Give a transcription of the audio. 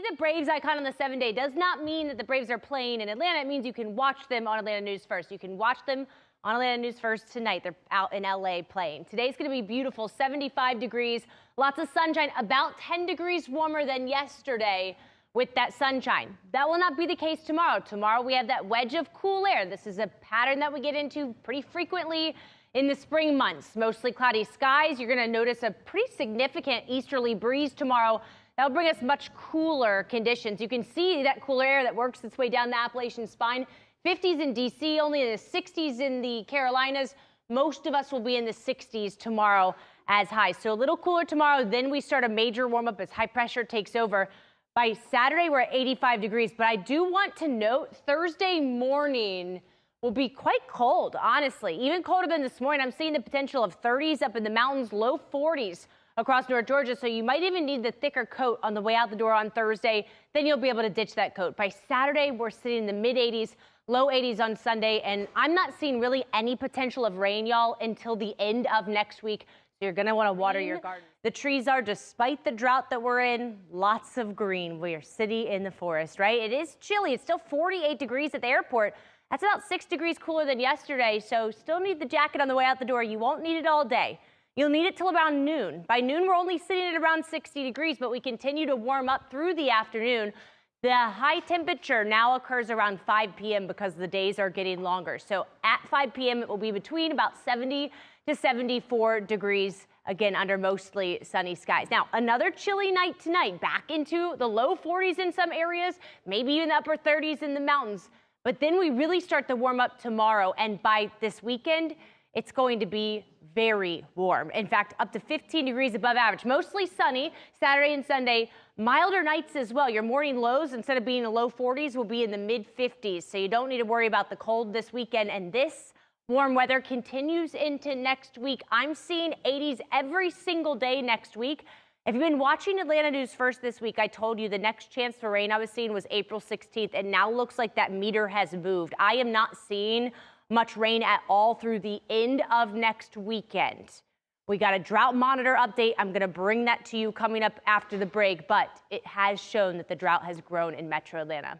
the Braves icon on the 7-day does not mean that the Braves are playing in Atlanta. It means you can watch them on Atlanta News First. You can watch them on Atlanta News First tonight. They're out in LA playing. Today's going to be beautiful, 75 degrees, lots of sunshine, about 10 degrees warmer than yesterday with that sunshine. That will not be the case tomorrow. Tomorrow we have that wedge of cool air. This is a pattern that we get into pretty frequently in the spring months. Mostly cloudy skies. You're going to notice a pretty significant easterly breeze tomorrow. That'll bring us much cooler conditions. You can see that cooler air that works its way down the Appalachian spine. 50s in D.C., only in the 60s in the Carolinas. Most of us will be in the 60s tomorrow as highs. So a little cooler tomorrow. Then we start a major warm-up as high pressure takes over. By Saturday, we're at 85 degrees. But I do want to note Thursday morning will be quite cold, honestly. Even colder than this morning. I'm seeing the potential of 30s up in the mountains, low 40s across North Georgia, so you might even need the thicker coat on the way out the door on Thursday. Then you'll be able to ditch that coat. By Saturday, we're sitting in the mid-80s, low 80s on Sunday, and I'm not seeing really any potential of rain, y'all, until the end of next week. So you're going to want to water your garden. The trees are, despite the drought that we're in, lots of green. We are sitting in the forest, right? It is chilly. It's still 48 degrees at the airport. That's about 6 degrees cooler than yesterday, so still need the jacket on the way out the door. You won't need it all day. You'll need it till around noon. By noon, we're only sitting at around 60 degrees, but we continue to warm up through the afternoon. The high temperature now occurs around 5 p.m. because the days are getting longer. So at 5 p.m., it will be between about 70 to 74 degrees, again, under mostly sunny skies. Now, another chilly night tonight, back into the low 40s in some areas, maybe even the upper 30s in the mountains. But then we really start to warm up tomorrow, and by this weekend, it's going to be very warm. In fact, up to 15 degrees above average. Mostly sunny Saturday and Sunday. Milder nights as well. Your morning lows, instead of being in the low 40s, will be in the mid-50s. So you don't need to worry about the cold this weekend. And this warm weather continues into next week. I'm seeing 80s every single day next week. If you've been watching Atlanta News First this week, I told you the next chance for rain I was seeing was April 16th. And now looks like that meter has moved. I am not seeing much rain at all through the end of next weekend. We got a drought monitor update. I'm going to bring that to you coming up after the break, but it has shown that the drought has grown in Metro Atlanta.